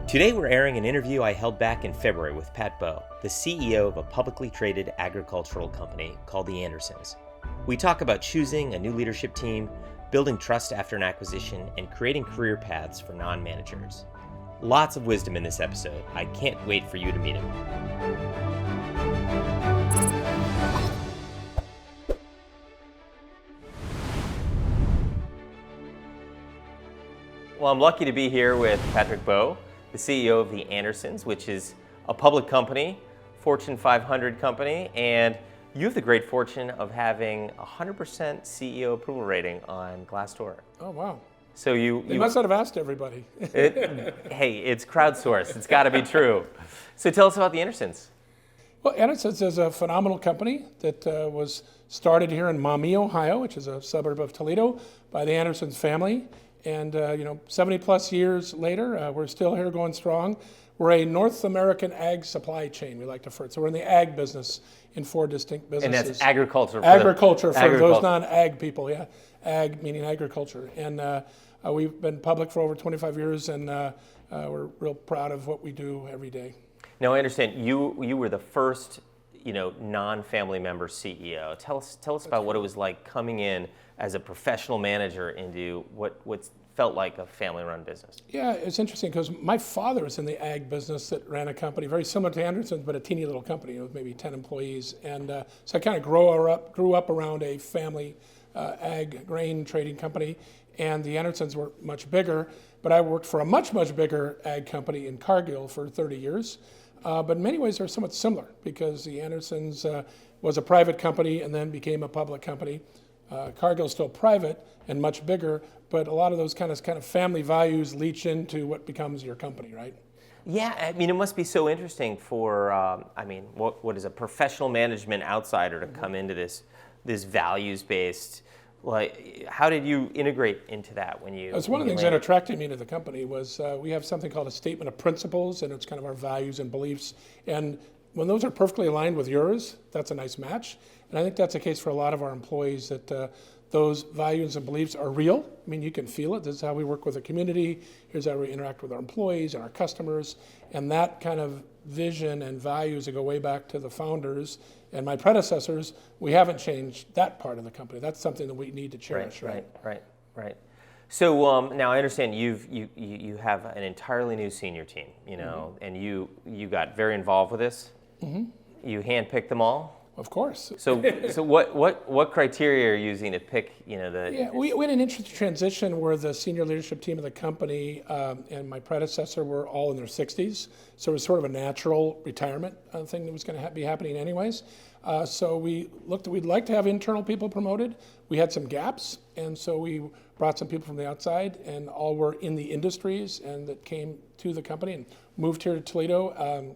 Today we're airing an interview I held back in February with Pat Bowe, the CEO of a publicly traded agricultural company called the Andersons. We talk about choosing a new leadership team, building trust after an acquisition, and creating career paths for non-managers. Lots of wisdom in this episode. I can't wait for you to meet him. Well, I'm lucky to be here with Patrick Bowe, the CEO of the Andersons, which is a public company, Fortune 500 company, and you have the great fortune of having 100% CEO approval rating on Glassdoor. Oh, wow. So They must not have asked everybody. Hey, it's crowdsourced. It's got to be true. So tell us about the Andersons. Well, Andersons is a phenomenal company that was started here in Maumee, Ohio, which is a suburb of Toledo, by the Andersons family. And 70 plus years later, we're still here going strong. We're a North American ag supply chain, we like to refer to. So we're in the ag business in 4 distinct businesses. And that's agriculture. Agriculture for those non-ag people, yeah. Ag meaning agriculture. And we've been public for over 25 years, and we're real proud of what we do every day. Now, I understand you were the first non-family member CEO. Tell us about what it was like coming in as a professional manager into what felt like a family-run business. Yeah, it's interesting because my father was in the ag business that ran a company very similar to Anderson's, but a teeny little company with maybe 10 employees. And so I kind of grew up around a family ag grain trading company, and the Andersons were much bigger, but I worked for a much, much bigger ag company in Cargill for 30 years. But in many ways they're somewhat similar because the Andersons was a private company and then became a public company. Cargill's still private and much bigger, but a lot of those kind of family values leach into what becomes your company, right? Yeah, I mean, it must be so interesting for, what is a professional management outsider to come into this values-based, how did you integrate into that when you? It's one of the things that attracted me to the company was we have something called a statement of principles, and it's kind of our values and beliefs. And when those are perfectly aligned with yours, that's a nice match. And I think that's the case for a lot of our employees, that those values and beliefs are real. I mean, you can feel it. This is how we work with the community. Here's how we interact with our employees and our customers. And that kind of vision and values that go way back to the founders and my predecessors, we haven't changed that part of the company. That's something that we need to cherish. Right. So now I understand you have an entirely new senior team, and you got very involved with this. Mm-hmm. You handpicked them all. Of course. So what criteria are you using to pick, Yeah, we had an interesting transition where the senior leadership team of the company and my predecessor were all in their 60s. So it was sort of a natural retirement thing that was going to be happening anyways. So we looked at, we'd like to have internal people promoted. We had some gaps, and so we brought some people from the outside, and all were in the industries and that came to the company and moved here to Toledo.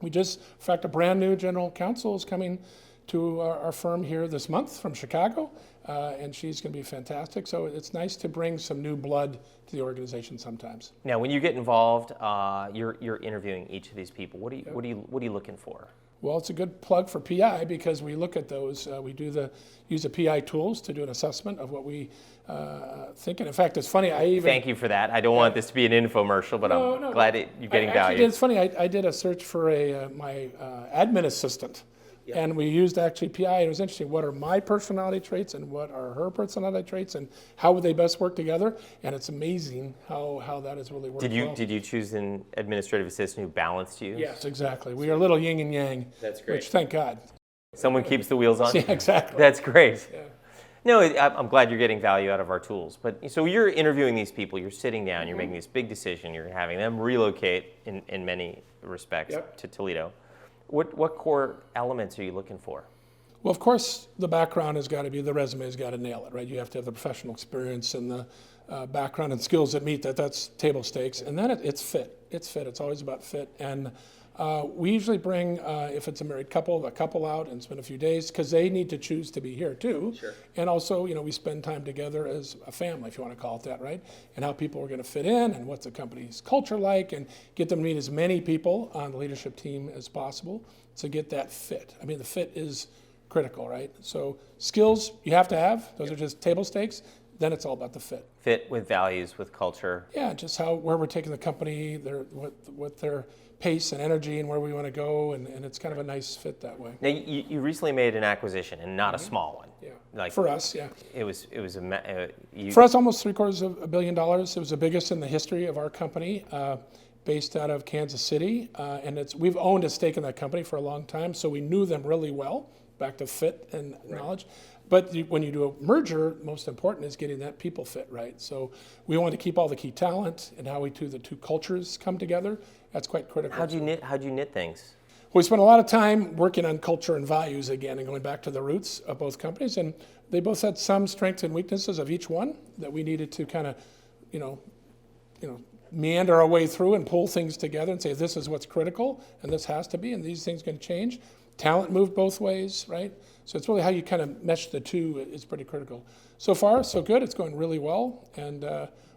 We just, in fact, a brand new general counsel is coming to our firm here this month from Chicago, and she's going to be fantastic. So it's nice to bring some new blood to the organization sometimes. Now, when you get involved, you're interviewing each of these people. What are you looking for? Well, it's a good plug for PI because we look at those. We use the PI tools to do an assessment of what we think. And in fact, it's funny. Thank you for that. I don't want this to be an infomercial, but I'm glad you're getting value. It's funny. I did a search for my admin assistant. Yep. And we used actually PI, and it was interesting. What are my personality traits and what are her personality traits, and how would they best work together? And it's amazing how that has really worked. Did you choose an administrative assistant who balanced you? Yes, exactly. We are a little yin and yang. That's great. Which, thank God. Someone keeps the wheels on? Yeah, exactly. That's great. Yeah. No, I'm glad you're getting value out of our tools. But so you're interviewing these people, you're sitting down, you're making this big decision, you're having them relocate in many respects to Toledo. What core elements are you looking for? Well, of course, the background has got to be, the resume has got to nail it, right? You have to have the professional experience and the background and skills that meet that. That's table stakes. And then it's fit. It's always about fit. And we usually bring, if it's a married couple, the couple out and spend a few days because they need to choose to be here too. Sure. And also, we spend time together as a family, if you want to call it that, right? And how people are going to fit in and what's the company's culture like, and get them to meet as many people on the leadership team as possible to get that fit. I mean, the fit is critical, right? So skills you have to have. Those are just table stakes. then it's all about the fit. Fit with values, with culture. Yeah, just where we're taking the company, what their pace and energy and where we want to go, and it's kind of a nice fit that way. Now, you recently made an acquisition, and not a small one. Yeah. Like For us, yeah. It was For us, almost $750 million. It was the biggest in the history of our company, based out of Kansas City, and we've owned a stake in that company for a long time, so we knew them really well. Back to fit and knowledge. But when you do a merger, most important is getting that people fit right. So we want to keep all the key talent and how the two cultures come together. That's quite critical. How'd you knit things? We spent a lot of time working on culture and values again and going back to the roots of both companies. And they both had some strengths and weaknesses of each one that we needed to kind of, meander our way through and pull things together and say, this is what's critical and this has to be, and these things can change. Talent moved both ways, right? So it's really how you kind of mesh the two is pretty critical. So far, so good. It's going really well, and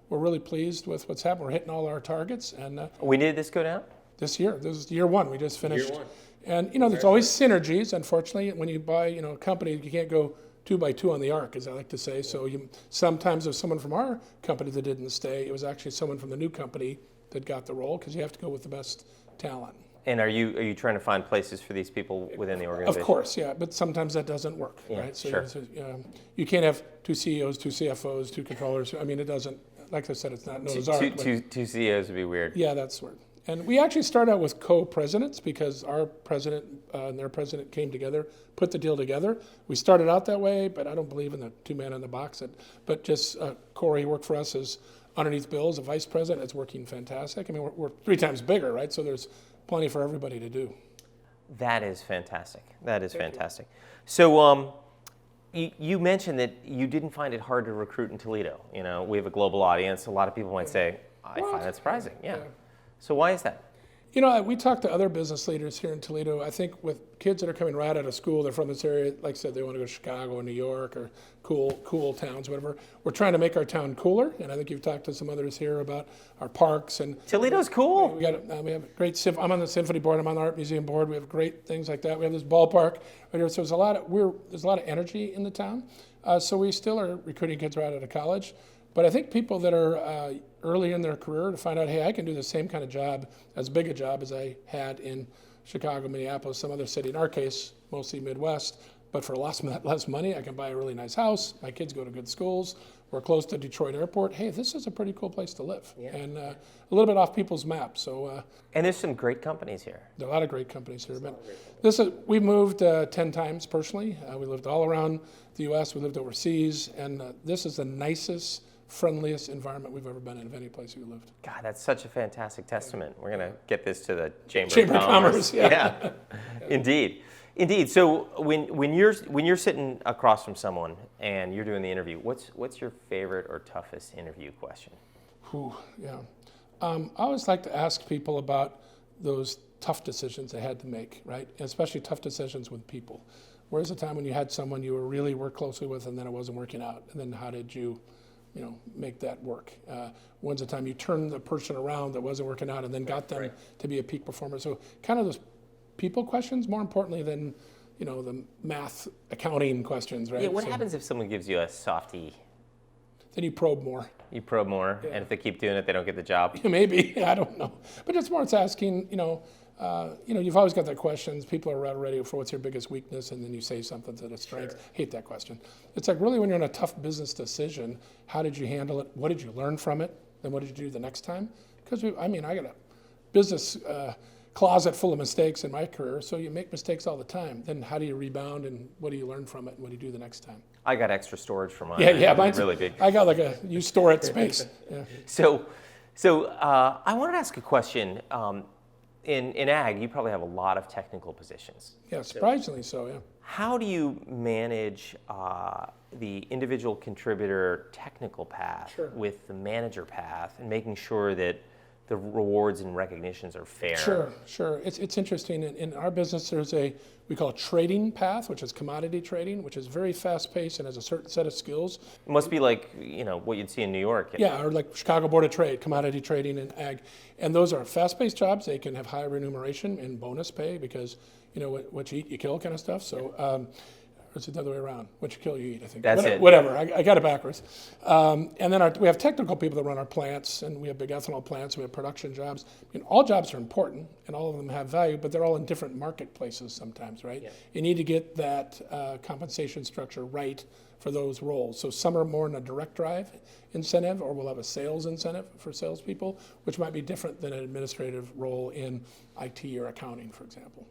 we're really pleased with what's happened. We're hitting all our targets. And when did this go down? This year. This is year one. We just finished. Year one. And there's always synergies. Unfortunately, when you buy a company, you can't go 2 by 2 on the arc, as I like to say. So sometimes there's someone from our company that didn't stay. It was actually someone from the new company that got the role, because you have to go with the best talent. And are you trying to find places for these people within the organization? Of course, yeah, but sometimes that doesn't work, right? So sure. You can't have 2 CEOs, 2 CFOs, 2 controllers. I mean, it doesn't. Like I said, it's not Noah's Ark. Two CEOs would be weird. Yeah, that's weird. And we actually started out with co-presidents because our president and their president came together, put the deal together. We started out that way, but I don't believe in the 2-man in the box. But just Corey worked for us as underneath Bill as a vice president. It's working fantastic. I mean, we're 3 times bigger, right? So there's plenty for everybody to do. That is fantastic. That is fantastic. So you mentioned that you didn't find it hard to recruit in Toledo. We have a global audience. A lot of people might say, I find that surprising. Yeah. So why is that? We talk to other business leaders here in Toledo. I think with kids that are coming right out of school, they're from this area, like I said, they want to go to Chicago or New York or cool towns, whatever. We're trying to make our town cooler, and I think you've talked to some others here about our parks. And Toledo's cool. We have a great, I'm on the symphony board, I'm on the art museum board. We have great things like that. We have this ballpark right here. So there's a lot of energy in the town. So we still are recruiting kids right out of college. But I think people that are early in their career to find out, hey, I can do the same kind of job, as big a job as I had in Chicago, Minneapolis, some other city, in our case, mostly Midwest, but for less money, I can buy a really nice house, my kids go to good schools, we're close to Detroit Airport. Hey, this is a pretty cool place to live, and a little bit off people's map. So, and there's some great companies here. There are a lot of great companies here. But we've moved 10 times personally. We lived all around the U.S., we lived overseas, and this is the nicest, friendliest environment we've ever been in of any place we lived. God, that's such a fantastic testament. We're going to get this to the Chamber of Commerce. Yeah. Indeed. So when you're sitting across from someone and you're doing the interview, what's your favorite or toughest interview question? I always like to ask people about those tough decisions they had to make, right? And especially tough decisions with people. Where's the time when you had someone you really worked closely with and then it wasn't working out? And then how did you make that work? When's the time you turned the person around that wasn't working out and then got them to be a peak performer? So kind of those people questions, more importantly than, the math accounting questions, right? Yeah, what happens if someone gives you a softie? Then you probe more. You probe more, and if they keep doing it, they don't get the job? Maybe, I don't know. But it's asking, you've always got that questions. People are ready for what's your biggest weakness, and then you say something to the strength. Sure. Hate that question. It's like really when you're in a tough business decision, how did you handle it? What did you learn from it? Then what did you do the next time? Because I got a business closet full of mistakes in my career, so you make mistakes all the time. Then how do you rebound, and what do you learn from it, and what do you do the next time? I got extra storage for mine. Yeah, mine's really big. I got you store it space. Yeah. So I wanted to ask a question. In ag, you probably have a lot of technical positions. Yeah, surprisingly so, yeah. How do you manage the individual contributor technical path with the manager path and making sure that the rewards and recognitions are fair? Sure. It's interesting. In our business, there's we call a trading path, which is commodity trading, which is very fast-paced and has a certain set of skills. It must be like, what you'd see in New York. Yeah, or like Chicago Board of Trade, commodity trading and ag. And those are fast-paced jobs. They can have high remuneration and bonus pay because, what you eat, you kill kind of stuff. So Or is it the other way around? What you kill, you eat, I think. That's it. Whatever, I got it backwards. And then we have technical people that run our plants, and we have big ethanol plants, we have production jobs. I mean, all jobs are important, and all of them have value, but they're all in different marketplaces sometimes, right? Yeah. You need to get that compensation structure right for those roles. So some are more in a direct drive incentive, or we'll have a sales incentive for salespeople, which might be different than an administrative role in IT or accounting, for example.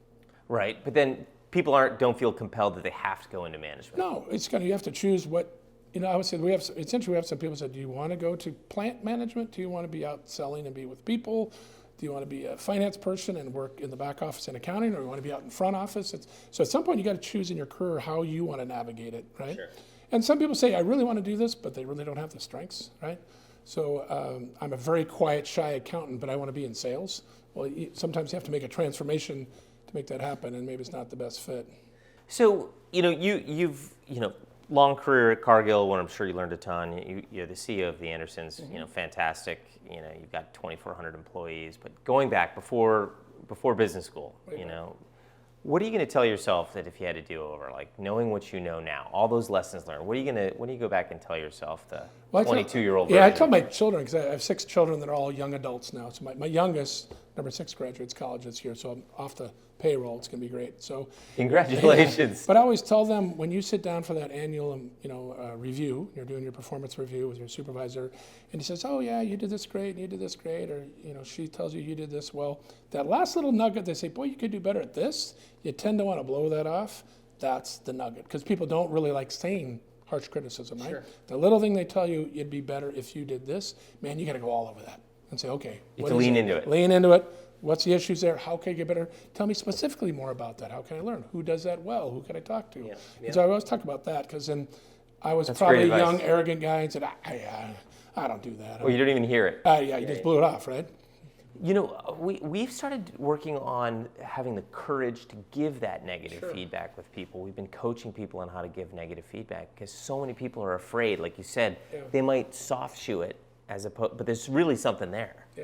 Right, but then people don't feel compelled that they have to go into management. No, you have to choose what, I would say we have some people said, do you want to go to plant management? Do you want to be out selling and be with people? Do you want to be a finance person and work in the back office in accounting, or you want to be out in front office? So at some point you got to choose in your career how you want to navigate it, right? Sure. And some people say, I really want to do this, but they really don't have the strengths, right? So I'm a very quiet, shy accountant, but I want to be in sales. Well, sometimes you have to make a transformation to make that happen, and maybe it's not the best fit. So, you've long career at Cargill, where I'm sure you learned a ton. You're the CEO of the Andersons, fantastic. You've got 2,400 employees. But going back before business school, what are you going to tell yourself that if you had to do over, like knowing what you know now, all those lessons learned? When do you go back and tell yourself, the 22-year-old version? Yeah, I tell my children, because I have 6 children that are all young adults now. So my youngest, number 6, graduates college this year, so I'm off the payroll. It's going to be great. So congratulations. Yeah. But I always tell them, when you sit down for that annual, review, you're doing your performance review with your supervisor, and he says, oh yeah, you did this great, and you did this great, or she tells you did this well. That last little nugget, they say, boy, you could do better at this. You tend to want to blow that off. That's the nugget, because people don't really like saying harsh criticism, right? Sure. The little thing they tell you, you'd be better if you did this, man, you got to go all over that and say, okay. You can lean into it. Lean into it. What's the issues there? How can I get better? Tell me specifically more about that. How can I learn? Who does that well? Who can I talk to? Yeah. And so I always talk about that, because then I was probably a young, arrogant guy and said, I don't do that. Well, you don't even hear it. You just blew it off, right? We've started working on having the courage to give that negative feedback with people. We've been coaching people on how to give negative feedback, because so many people are afraid, like you said, they might soft shoe it but there's really something there. Yeah.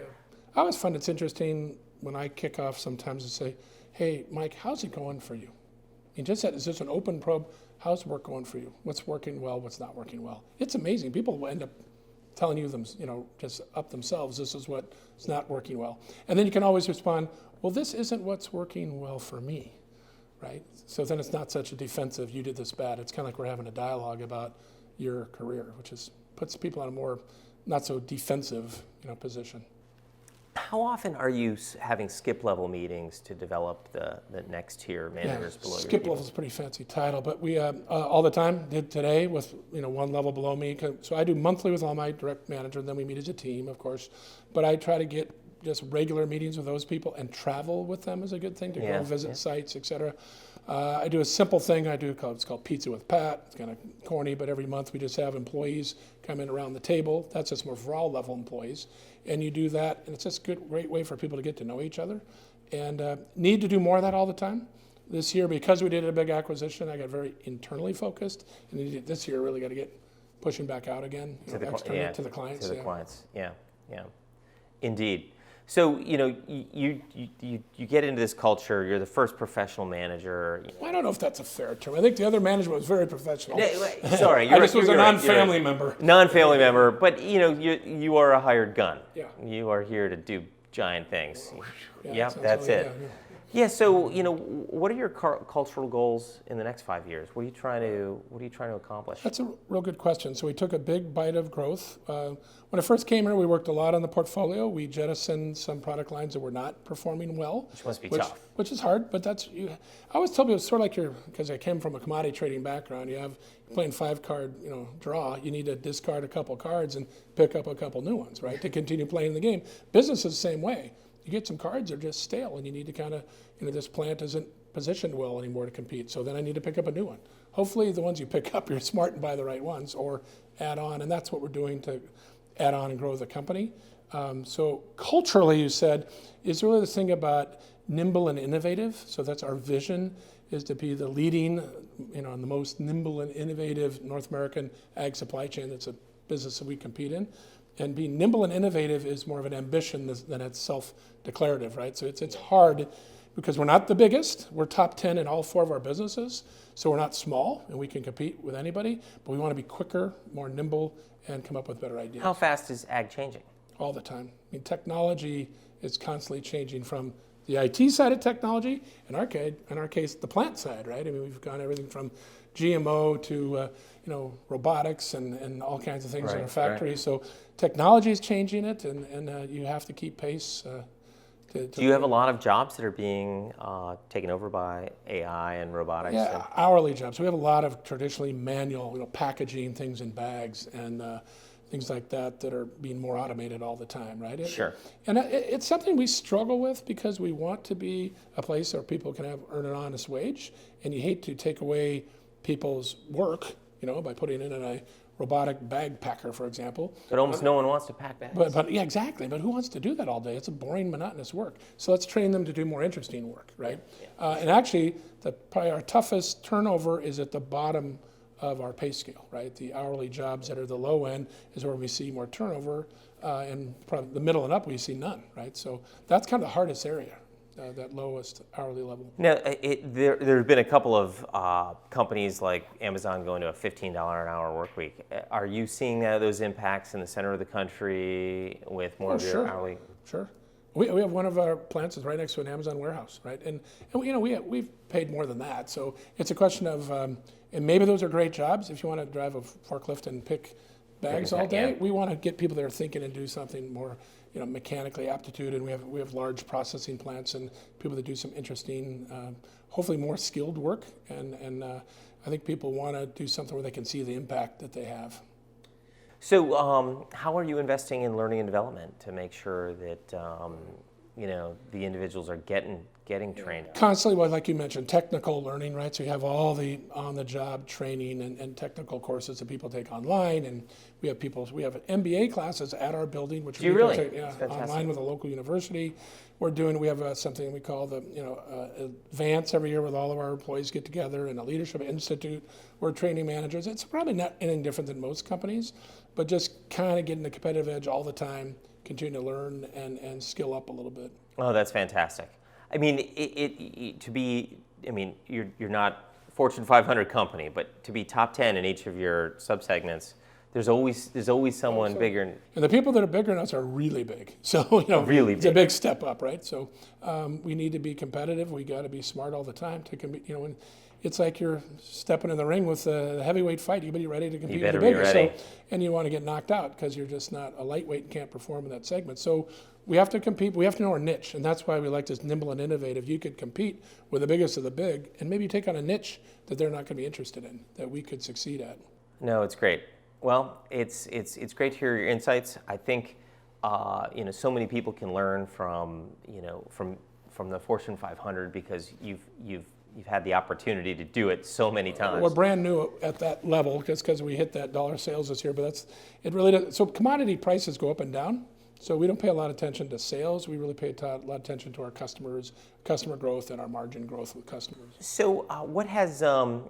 I always find it's interesting when I kick off sometimes to say, hey, Mike, how's it going for you? Is this an open probe? How's work going for you? What's working well? What's not working well? It's amazing. People will end up telling you just up themselves, this is what's not working well. And then you can always respond, well, this isn't what's working well for me, right? So then it's not such a defensive, you did this bad. It's kind of like we're having a dialogue about your career, which puts people in a more not so defensive position. How often are you having skip-level meetings to develop the next tier managers below you? Skip level is a pretty fancy title, but we all the time did today with one level below me. So I do monthly with all my direct managers, then we meet as a team, of course. But I try to get just regular meetings with those people, and travel with them is a good thing to go visit sites, et cetera. I do a simple thing it's called Pizza with Pat. It's kind of corny, but every month we just have employees come in around the table. That's just more for all level employees. And you do that, and it's just a great way for people to get to know each other. And need to do more of that all the time. This year, because we did a big acquisition, I got very internally focused. And this year, really got to get pushing back out again, externally to the clients. To the clients, yeah. Indeed. So, you get into this culture, you're the first professional manager. Well, I don't know if that's a fair term. I think the other management was very professional. Sorry, I just was a non-family member. Non-family member, but you are a hired gun. Yeah. You are here to do giant things. Yeah, that's it. Yeah, so, what are your cultural goals in the next 5 years? What are you trying to accomplish? That's a real good question. So we took a big bite of growth. When I first came here, we worked a lot on the portfolio. We jettisoned some product lines that were not performing well. Which must be tough. Which is hard, but I always tell people it's sort of like because I came from a commodity trading background, you're playing 5-card, draw, you need to discard a couple cards and pick up a couple new ones, right, to continue playing the game. Business is the same way. You get some cards that are just stale, and you need to kind of, this plant isn't positioned well anymore to compete, so then I need to pick up a new one. Hopefully the ones you pick up, you're smart and buy the right ones, or add on, and that's what we're doing to add on and grow the company. So culturally, you said, is really this thing about nimble and innovative, so that's our vision, is to be the leading, and the most nimble and innovative North American ag supply chain. That's a business that we compete in. And being nimble and innovative is more of an ambition than it's self-declarative, right? So it's hard. because we're not the biggest. We're top 10 in all 4 of our businesses. So we're not small and we can compete with anybody, but we want to be quicker, more nimble, and come up with better ideas. How fast is ag changing? All the time. I mean, technology is constantly changing from the IT side of technology, in our case, the plant side, right? I mean, we've gone everything from GMO to robotics and all kinds of things in our factories. Right. So technology is changing it, and you have to keep pace. Do you have a lot of jobs that are being taken over by AI and robotics? Yeah, hourly jobs. We have a lot of traditionally manual, packaging things in bags and things like that are being more automated all the time, right? Sure. And it's something we struggle with because we want to be a place where people can earn an honest wage, and you hate to take away people's work, by putting in a robotic bag packer, for example. But almost no one wants to pack bags. But yeah, exactly. But who wants to do that all day? It's a boring, monotonous work. So let's train them to do more interesting work, right? Yeah. And actually, probably our toughest turnover is at the bottom of our pay scale, right? The hourly jobs that are the low end is where we see more turnover, and probably the middle and up we see none, right? So that's kind of the hardest area, that lowest hourly level. Now, there have been a couple of companies like Amazon going to a $15 an hour work week. Are you seeing those impacts in the center of the country with more of your hourly? Sure. We have one of our plants is right next to an Amazon warehouse, right? And we've paid more than that. So it's a question of, and maybe those are great jobs. If you want to drive a forklift and pick bags all day, we want to get people that are thinking and do something more, mechanically aptitude. And we have large processing plants and people that do some interesting, hopefully more skilled work. And I think people want to do something where they can see the impact that they have. So how are you investing in learning and development to make sure that the individuals are getting trained? Constantly, like you mentioned, technical learning, right? So you have all the on-the-job training and technical courses that people take online, and we have MBA classes at our building, which do you really? Take, online with a local university. We have something we call the Advance every year with all of our employees get together, and a leadership institute. We're training managers. It's probably not anything different than most companies, but just kind of getting the competitive edge all the time, continue to learn and skill up a little bit. Oh, that's fantastic. I mean, you're not Fortune 500 company, but to be top 10 in each of your subsegments, there's always someone bigger. And the people that are bigger than us are really big. So really it's a big step up, right? So we need to be competitive. We got to be smart all the time to compete. And it's like you're stepping in the ring with a heavyweight fight. You better be ready to compete with the biggest. You better be ready. And you want to get knocked out because you're just not a lightweight and can't perform in that segment. So we have to compete. We have to know our niche, and that's why we like this nimble and innovative. You could compete with the biggest of the big, and maybe take on a niche that they're not going to be interested in, that we could succeed at. No, it's great. Well, it's great to hear your insights. I think so many people can learn from the Fortune 500 because you've had the opportunity to do it so many times. We're brand new at that level just because we hit that dollar sales this year, but it really does. So commodity prices go up and down. So we don't pay a lot of attention to sales. We really pay a lot of attention to our customers, customer growth, and our margin growth with customers. So what has the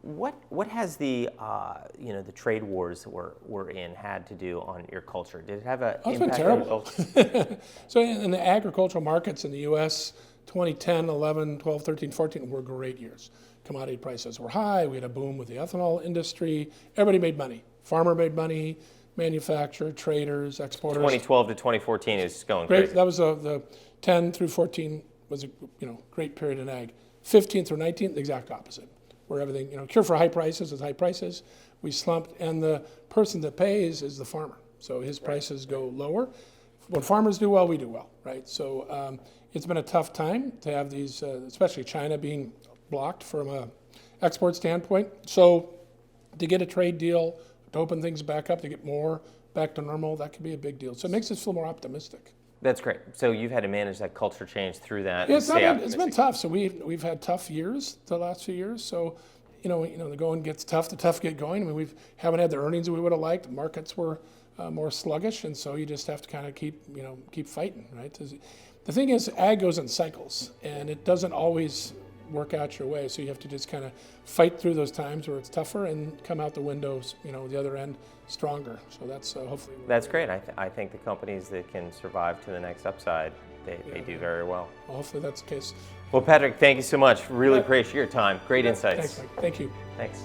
the trade wars that we're in had to do on your culture? Did it have an impact? It's been terrible. So in the agricultural markets in the U.S., 2010, 11, 12, 13, 14 were great years. Commodity prices were high. We had a boom with the ethanol industry. Everybody made money. Farmer made money. Manufacturer, traders, exporters. 2012 to 2014 is going great. Crazy. That was the 10 through 14 was a great period in ag. 15 through 19, the exact opposite, where everything cure for high prices is high prices. We slumped, and the person that pays is the farmer. So his prices go lower. When farmers do well, we do well, right? So it's been a tough time to have these, especially China being blocked from a export standpoint. So to get a trade deal, to open things back up, to get more back to normal, that could be a big deal. So it makes us feel more optimistic. That's great. So you've had to manage that culture change through that. Yeah, it's been tough. So we've had tough years the last few years. So the going gets tough. The tough get going. I mean, we haven't had the earnings that we would have liked. The markets were more sluggish, and so you just have to kind of keep fighting, right? The thing is, ag goes in cycles, and it doesn't always work out your way. So you have to just kind of fight through those times where it's tougher and come out the windows, the other end stronger. So that's hopefully. That's great. I think the companies that can survive to the next upside, they do very well. Well, hopefully that's the case. Well, Patrick, thank you so much. Really appreciate your time. Great insights. Thanks, Mike. Thank you. Thanks.